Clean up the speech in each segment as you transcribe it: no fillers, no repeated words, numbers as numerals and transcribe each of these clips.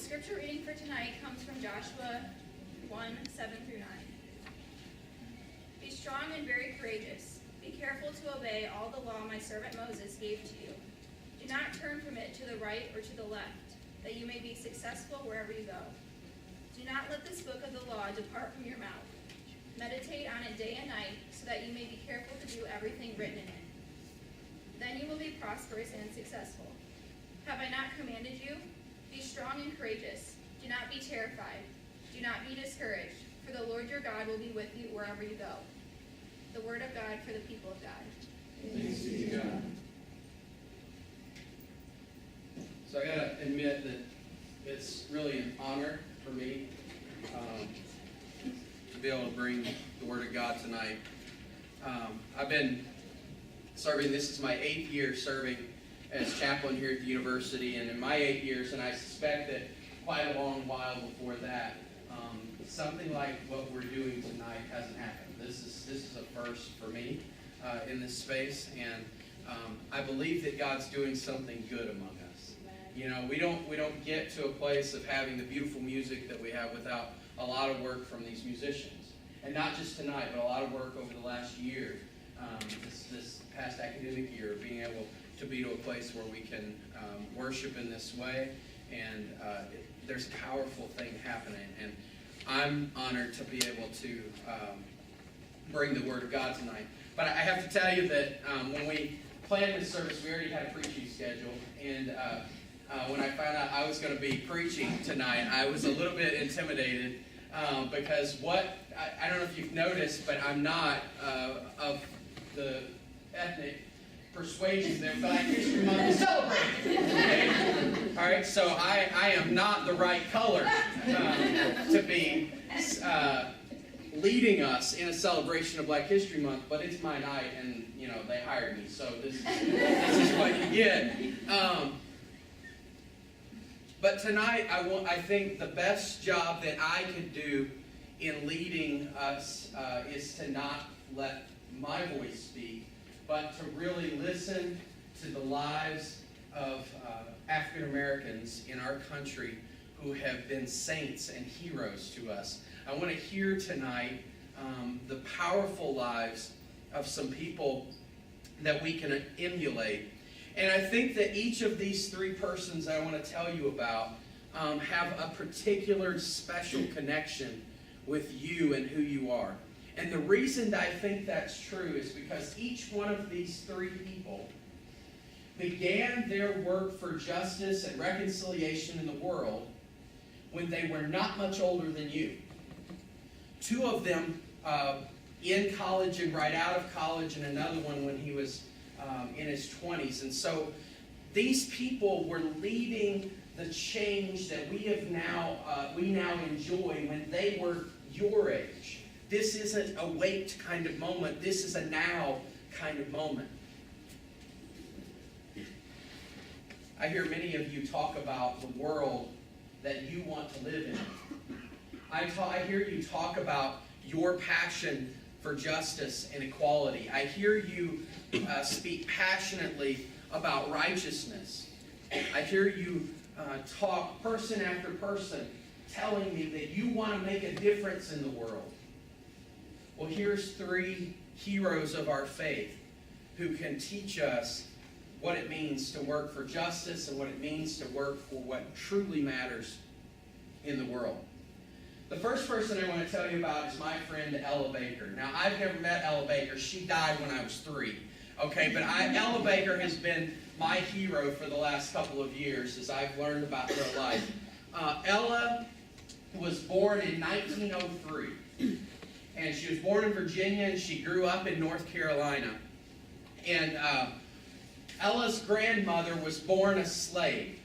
scripture reading for tonight comes from Joshua 1, 7 through 9. Be strong and very courageous. Be careful to obey all the law my servant Moses gave to you. Do not turn from it to the right or to the left, that you may be successful wherever you go. Do not let this book of the law depart from your mouth. Meditate on it day and night, so that you may be careful to do everything written in it. Then you will be prosperous and successful. Have I not commanded you? Be strong and courageous. Do not be terrified. Do not be discouraged, for the Lord your God will be with you wherever you go. The word of God for the people of God. Thanks be to God. So I gotta admit that it's really an honor for me to be able to bring the word of God tonight. I've been serving, this is my 8th year serving as chaplain here at the university, and in my 8 years, and I suspect that quite a long while before that, something like what we're doing tonight hasn't happened. This is a first for me in this space, and I believe that God's doing something good among us. You know, we don't get to a place of having the beautiful music that we have without a lot of work from these musicians, and not just tonight, but a lot of work over the last year, this past academic year, being able to be to a place where we can worship in this way, and there's a powerful thing happening, and I'm honored to be able to bring the Word of God tonight. But I have to tell you that when we planned this service, we already had a preaching schedule, and when I found out I was going to be preaching tonight, I was a little bit intimidated because I don't know if you've noticed, but I'm not of the ethnic persuasion that Black History Month is celebrating. Okay? All right, so I am not the right color to be leading us in a celebration of Black History Month, but it's my night, and you know they hired me, so this is what you get. But tonight, I think the best job that I could do in leading us is to not let my voice speak, but to really listen to the lives of African Americans in our country who have been saints and heroes to us. I want to hear tonight the powerful lives of some people that we can emulate. And I think that each of these 3 persons I want to tell you about have a particular special connection with you and who you are. And the reason that I think that's true is because each one of these 3 people began their work for justice and reconciliation in the world when they were not much older than you. 2 of them in college and right out of college, and another one when he was in his 20s. And so these people were leading the change that we now enjoy when they were your age. This isn't a wait kind of moment. This is a now kind of moment. I hear many of you talk about the world that you want to live in. I hear you talk about your passion for justice and equality. I hear you speak passionately about righteousness. I hear you talk person after person telling me that you want to make a difference in the world. Well, here's 3 heroes of our faith who can teach us what it means to work for justice and what it means to work for what truly matters in the world. The first person I want to tell you about is my friend Ella Baker. Now, I've never met Ella Baker. She died when I was 3. Okay, but Ella Baker has been my hero for the last couple of years as I've learned about her life. Ella was born in 1903. And she was born in Virginia, and she grew up in North Carolina. And Ella's grandmother was born a slave.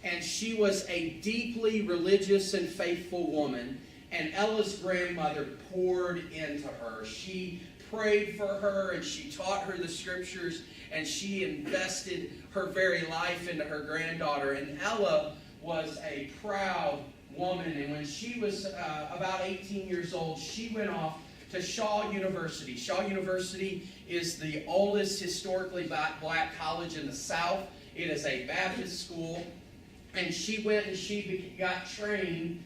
And she was a deeply religious and faithful woman. And Ella's grandmother poured into her. She prayed for her, and she taught her the scriptures, and she invested her very life into her granddaughter. And Ella was a proud woman, and when she was about 18 years old, she went off to Shaw University. Shaw University is the oldest historically black college in the South. It is a Baptist school, And she went and she got trained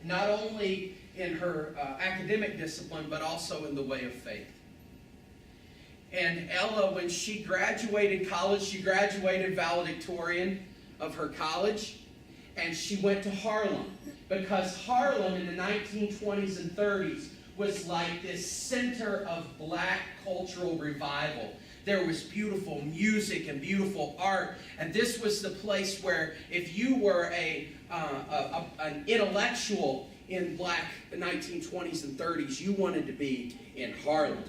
not only in her academic discipline, but also in the way of faith. And Ella, when she graduated college, she graduated valedictorian of her college, and she went to Harlem, because Harlem in the 1920s and 30s was like this center of black cultural revival. There was beautiful music and beautiful art, and this was the place where if you were an intellectual in black 1920s and 30s, you wanted to be in Harlem.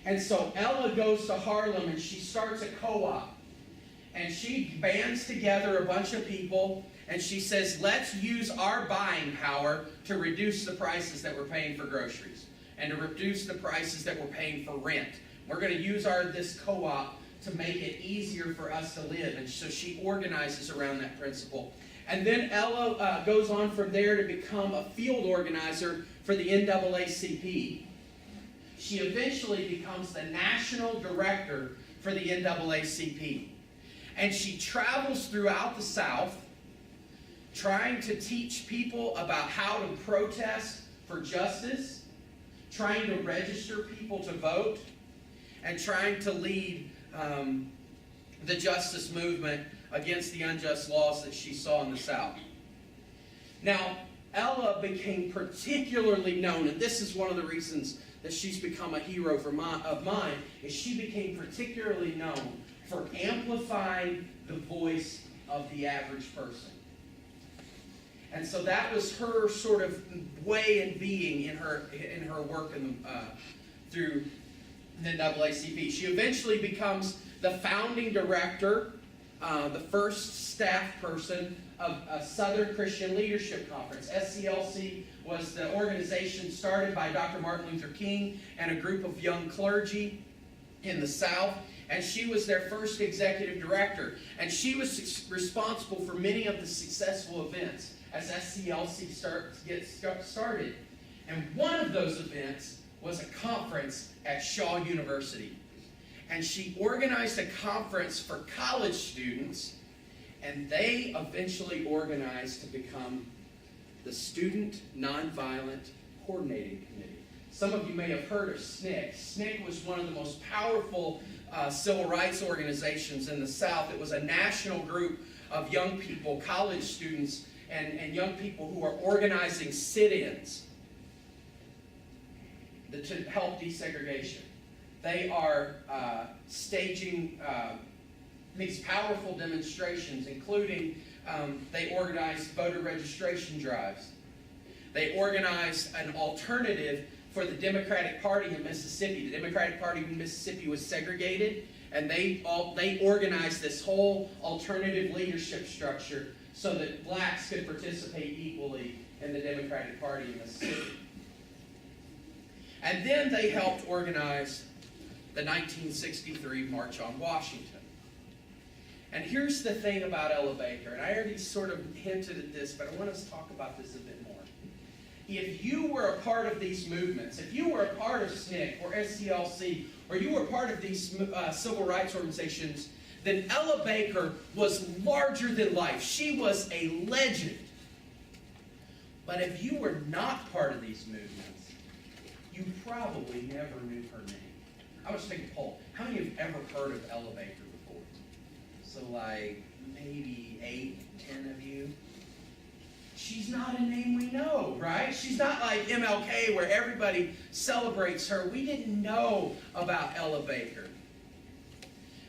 And so Ella goes to Harlem and she starts a co-op. And she bands together a bunch of people and she says, let's use our buying power to reduce the prices that we're paying for groceries and to reduce the prices that we're paying for rent. We're going to use this co-op to make it easier for us to live. And so she organizes around that principle. And then Ella goes on from there to become a field organizer for the NAACP. She eventually becomes the national director for the NAACP. And she travels throughout the South trying to teach people about how to protest for justice, trying to register people to vote, and trying to lead the justice movement against the unjust laws that she saw in the South. Now, Ella became particularly known, and this is one of the reasons that she's become a hero of mine, is she became particularly known for amplifying the voice of the average person. And so that was her sort of way in being in her work through the NAACP. She eventually becomes the founding director, the first staff person of a Southern Christian Leadership Conference. SCLC was the organization started by Dr. Martin Luther King and a group of young clergy in the South. And she was their first executive director. And she was responsible for many of the successful events as SCLC gets started. And one of those events was a conference at Shaw University. And she organized a conference for college students, and they eventually organized to become the Student Nonviolent Coordinating Committee. Some of you may have heard of SNCC. SNCC was one of the most powerful civil rights organizations in the South. It was a national group of young people, college students, and young people who are organizing sit-ins to help desegregation. They are staging these powerful demonstrations, including they organized voter registration drives. They organized an alternative for the Democratic Party in Mississippi. The Democratic Party in Mississippi was segregated, and they organized this whole alternative leadership structure so that blacks could participate equally in the Democratic Party in Mississippi. And then they helped organize the 1963 March on Washington. And here's the thing about Ella Baker, and I already sort of hinted at this, but I want us to talk about this a bit more. If you were a part of these movements, if you were a part of SNCC or SCLC, or you were part of these civil rights organizations, then Ella Baker was larger than life. She was a legend. But if you were not part of these movements, you probably never knew her name. I was taking a poll. How many have ever heard of Ella Baker before? So like maybe 8, 10 of you. She's not a name we know, right? She's not like MLK where everybody celebrates her. We didn't know about Ella Baker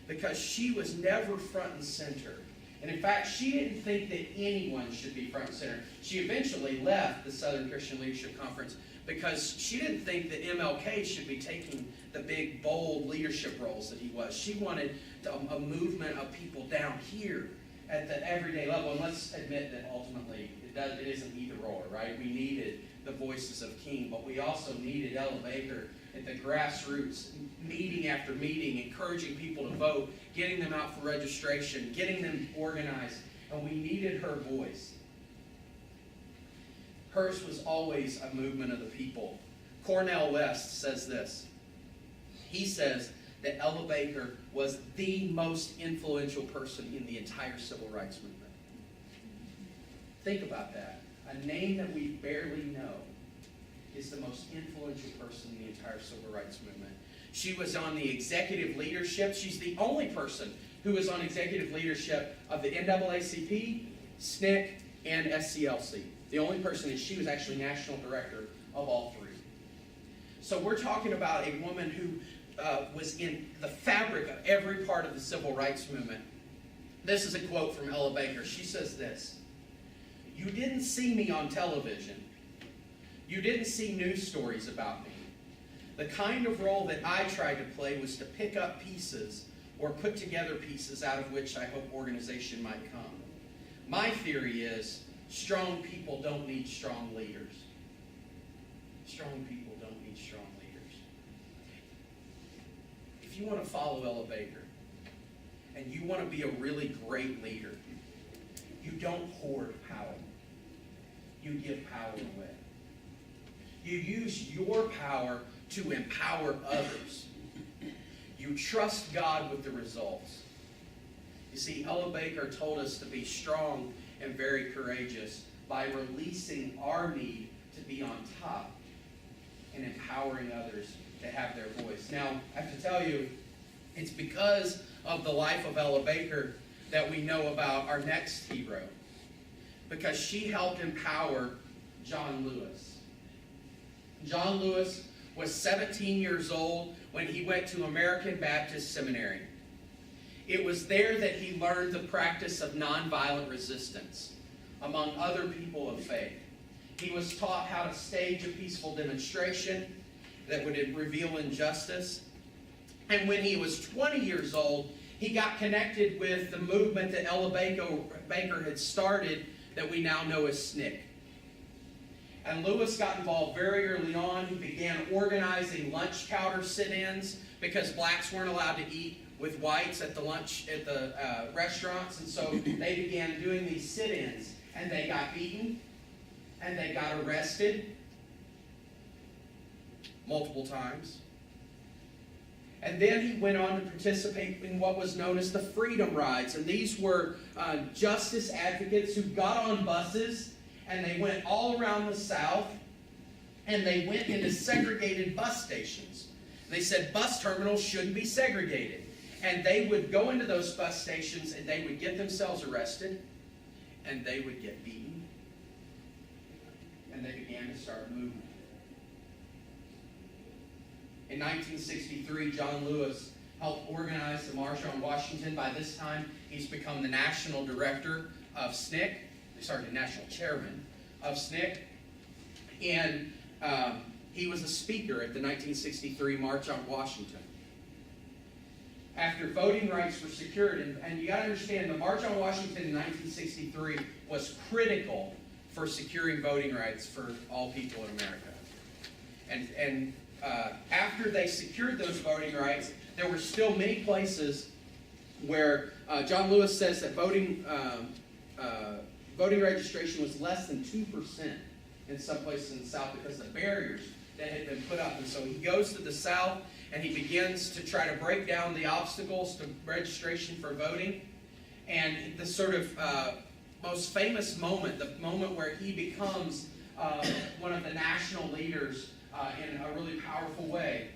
because she was never front and center. And in fact, she didn't think that anyone should be front and center. She eventually left the Southern Christian Leadership Conference because she didn't think that MLK should be taking the big, bold leadership roles that he was. She wanted a movement of people down here at the everyday level. And let's admit that ultimately it isn't either or, right? We needed the voices of King, but we also needed Ella Baker at the grassroots, meeting after meeting, encouraging people to vote, getting them out for registration, getting them organized, and we needed her voice. Hers was always a movement of the people. Cornel West says this. He says that Ella Baker was the most influential person in the entire civil rights movement. Think about that. A name that we barely know is the most influential person in the entire civil rights movement. She was on the executive leadership. She's the only person who was on executive leadership of the NAACP, SNCC, and SCLC. The only person is she was actually national director of all three. So we're talking about a woman who was in the fabric of every part of the civil rights movement. This is a quote from Ella Baker. She says this: "You didn't see me on television. You didn't see news stories about me. The kind of role that I tried to play was to pick up pieces or put together pieces out of which I hope organization might come. My theory is strong people don't need strong leaders. Strong people don't need strong leaders." If you want to follow Ella Baker and you want to be a really great leader, you don't hoard power. You give power away. You use your power to empower others. You trust God with the results. You see, Ella Baker told us to be strong and very courageous by releasing our need to be on top and empowering others to have their voice. Now, I have to tell you, it's because of the life of Ella Baker that we know about our next hero, because she helped empower John Lewis. John Lewis was 17 years old when he went to American Baptist Seminary. It was there that he learned the practice of nonviolent resistance among other people of faith. He was taught how to stage a peaceful demonstration that would reveal injustice. And when he was 20 years old, he got connected with the movement that Ella Baker had started that we now know as SNCC. And Lewis got involved very early on. He began organizing lunch counter sit-ins because blacks weren't allowed to eat with whites at the restaurants, and so they began doing these sit-ins, and they got beaten, and they got arrested multiple times. And then he went on to participate in what was known as the Freedom Rides, and these were justice advocates who got on buses, and they went all around the South, and they went into segregated bus stations. They said bus terminals shouldn't be segregated. And they would go into those bus stations, and they would get themselves arrested, and they would get beaten, and they began to start moving. In 1963, John Lewis helped organize the March on Washington. By this time, he's become the national director of SNCC. The national chairman of SNCC. And he was a speaker at the 1963 March on Washington. After voting rights were secured, and you got to understand, the March on Washington in 1963 was critical for securing voting rights for all people in America. And after they secured those voting rights, there were still many places where John Lewis says that voting registration was less than 2% in some places in the South because of the barriers that had been put up. And so he goes to the South and he begins to try to break down the obstacles to registration for voting. And the sort of most famous moment, the moment where he becomes one of the national leaders in a really powerful way,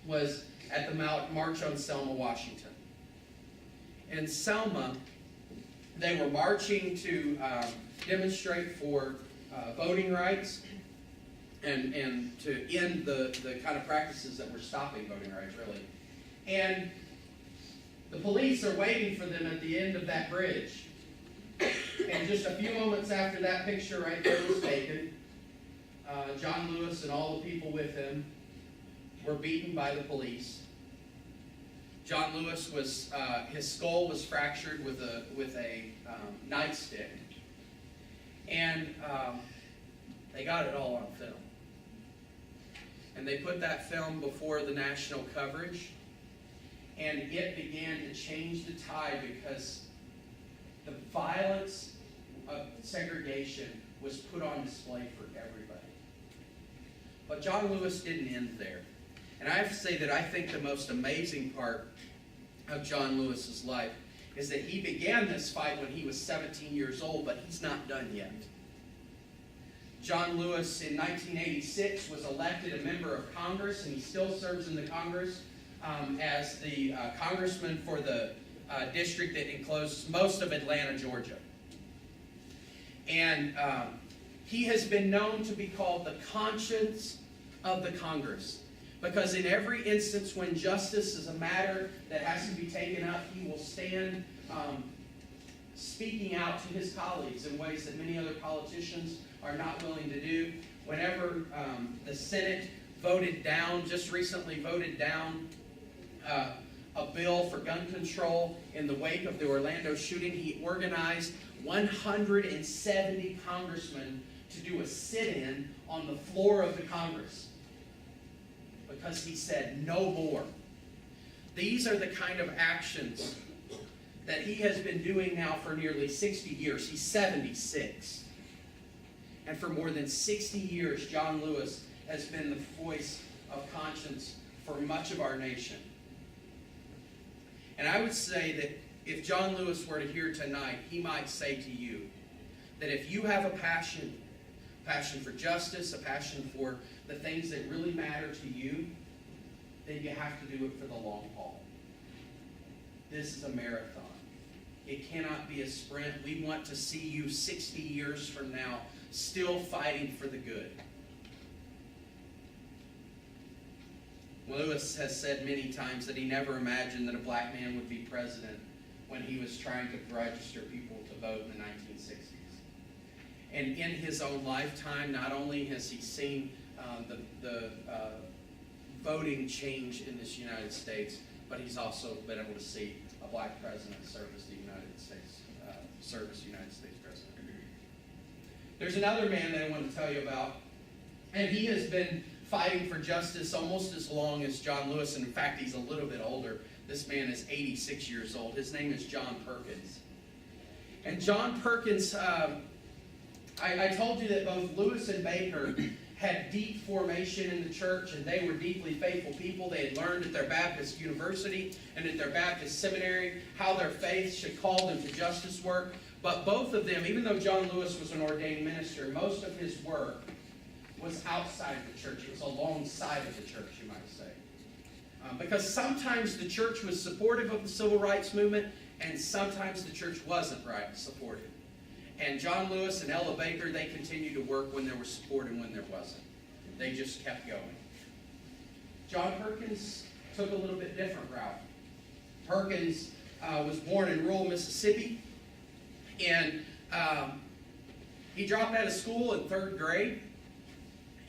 was at the March on Selma, Washington. In Selma, they were marching to demonstrate for voting rights and to end the kind of practices that were stopping voting rights, really. And the police are waiting for them at the end of that bridge. And just a few moments after that picture right there was taken, John Lewis and all the people with him were beaten by the police. John Lewis was, his skull was fractured with a nightstick. And they got it all on film. And they put that film before the national coverage. And it began to change the tide because the violence of segregation was put on display for everybody. But John Lewis didn't end there. And I have to say that I think the most amazing part of John Lewis's life is that he began this fight when he was 17 years old, but he's not done yet. John Lewis, in 1986, was elected a member of Congress, and he still serves in the Congress as the congressman for the district that encloses most of Atlanta, Georgia. And he has been known to be called the conscience of the Congress, because in every instance when justice is a matter that has to be taken up, he will stand speaking out to his colleagues in ways that many other politicians are not willing to do. Whenever the Senate just recently voted down a bill for gun control in the wake of the Orlando shooting, he organized 170 congressmen to do a sit-in on the floor of the Congress, because he said no more. These are the kind of actions that he has been doing now for nearly 60 years. He's 76. And for more than 60 years, John Lewis has been the voice of conscience for much of our nation. And I would say that if John Lewis were to hear tonight, he might say to you that if you have a passion for justice, a passion for the things that really matter to you, then you have to do it for the long haul. This is a marathon. It cannot be a sprint. We want to see you 60 years from now still fighting for the good. Lewis has said many times that he never imagined that a black man would be president when he was trying to register people to vote in the 1960s. And in his own lifetime, not only has he seen the voting change in this United States, but he's also been able to see a black president serve as the United States president. There's another man that I want to tell you about, and he has been fighting for justice almost as long as John Lewis, and in fact, he's a little bit older. This man is 86 years old. His name is John Perkins. And John Perkins, I told you that both Lewis and Baker had deep formation in the church, and they were deeply faithful people. They had learned at their Baptist university and at their Baptist seminary how their faith should call them to justice work. But both of them, even though John Lewis was an ordained minister, most of his work was outside of the church. It was alongside of the church, you might say. Because sometimes the church was supportive of the civil rights movement, and sometimes the church wasn't supportive. And John Lewis and Ella Baker, they continued to work when there was support and when there wasn't. They just kept going. John Perkins took a little bit different route. Perkins was born in rural Mississippi, and he dropped out of school in 3rd grade.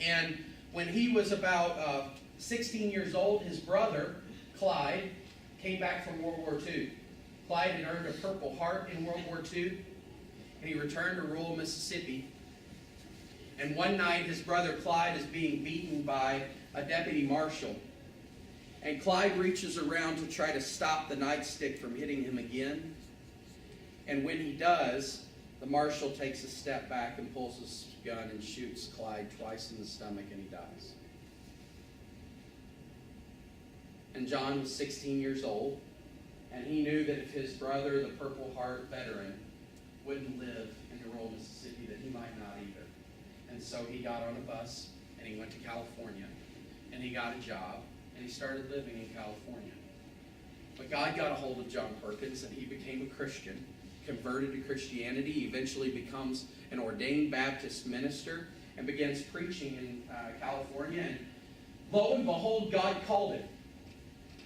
And when he was about 16 years old, his brother, Clyde, came back from World War II. Clyde had earned a Purple Heart in World War II, and he returned to rural Mississippi. And one night, his brother Clyde is being beaten by a deputy marshal. And Clyde reaches around to try to stop the nightstick from hitting him again. And when he does, the marshal takes a step back and pulls his gun and shoots Clyde twice in the stomach, and he dies. And John was 16 years old, and he knew that if his brother, the Purple Heart veteran, wouldn't live in rural Mississippi, that he might not either. And so he got on a bus, and he went to California, and he got a job, and he started living in California. But God got a hold of John Perkins, and he became a Christian, converted to Christianity. He eventually becomes an ordained Baptist minister and begins preaching in California. And lo and behold, God called him.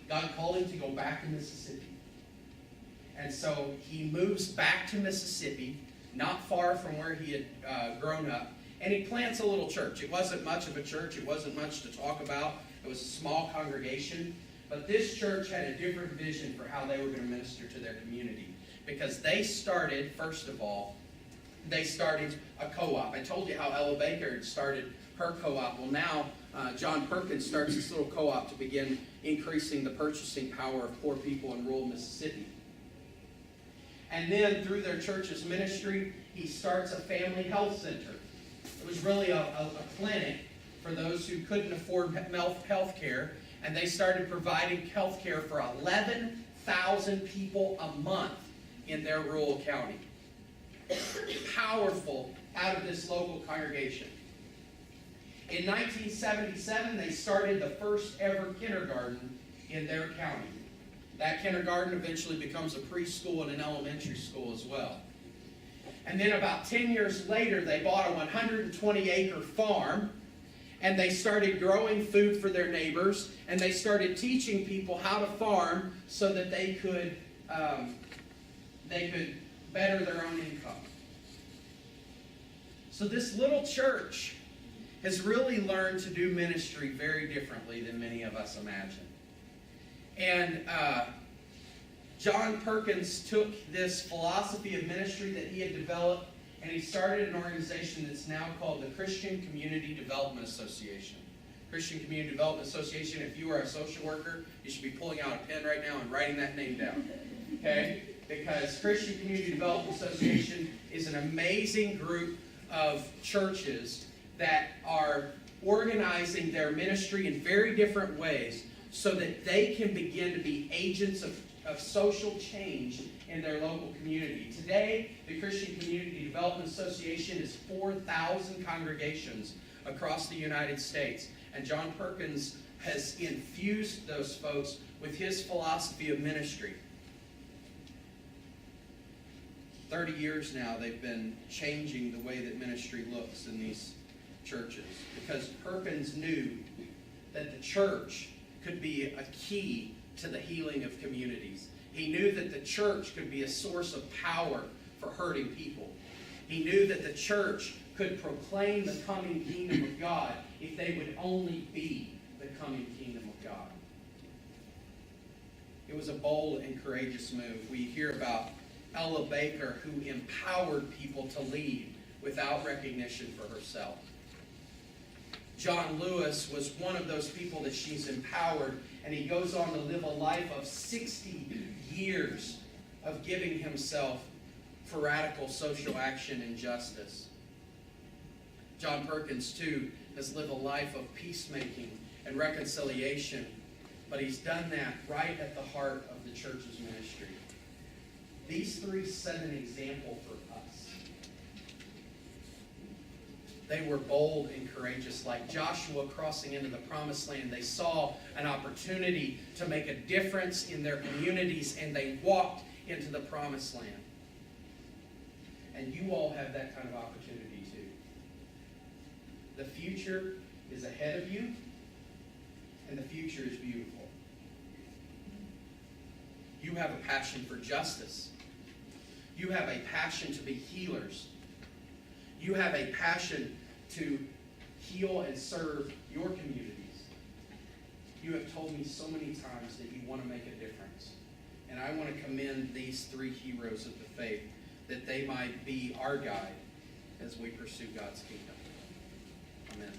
God called him to go back to Mississippi. And so he moves back to Mississippi, not far from where he had grown up, and he plants a little church. It wasn't much of a church. It wasn't much to talk about. It was a small congregation. But this church had a different vision for how they were going to minister to their community. Because they started, first of all, they started a co-op. I told you how Ella Baker had started her co-op. Well, now John Perkins starts this little co-op to begin increasing the purchasing power of poor people in rural Mississippi. And then through their church's ministry, he starts a family health center. It was really a clinic for those who couldn't afford health care. And they started providing health care for 11,000 people a month in their rural county. Powerful out of this local congregation. In 1977, they started the first ever kindergarten in their county. That kindergarten eventually becomes a preschool and an elementary school as well. And then about 10 years later, they bought a 120-acre farm, and they started growing food for their neighbors, and they started teaching people how to farm so that they could better their own income. So this little church has really learned to do ministry very differently than many of us imagine. And John Perkins took this philosophy of ministry that he had developed, and he started an organization that's now called the Christian Community Development Association. Christian Community Development Association, if you are a social worker, you should be pulling out a pen right now and writing that name down. Okay? Because Christian Community Development Association is an amazing group of churches that are organizing their ministry in very different ways so that they can begin to be agents of social change in their local community. Today, the Christian Community Development Association is 4,000 congregations across the United States. And John Perkins has infused those folks with his philosophy of ministry. 30 years now, they've been changing the way that ministry looks in these churches, because Perkins knew that the church could be a key to the healing of communities. He knew that the church could be a source of power for hurting people. He knew that the church could proclaim the coming kingdom of God if they would only be the coming kingdom of God. It was a bold and courageous move. We hear about Ella Baker, who empowered people to lead without recognition for herself. John Lewis was one of those people that she's empowered, and he goes on to live a life of 60 years of giving himself for radical social action and justice. John Perkins, too, has lived a life of peacemaking and reconciliation, but he's done that right at the heart of the church's ministry. These three set an example for us. They were bold and courageous. Like Joshua crossing into the promised land, they saw an opportunity to make a difference in their communities, and they walked into the promised land. And you all have that kind of opportunity too. The future is ahead of you, and the future is beautiful. You have a passion for justice. You have a passion to be healers. You have a passion to heal and serve your communities. You have told me so many times that you want to make a difference. And I want to commend these three heroes of the faith, that they might be our guide as we pursue God's kingdom. Amen.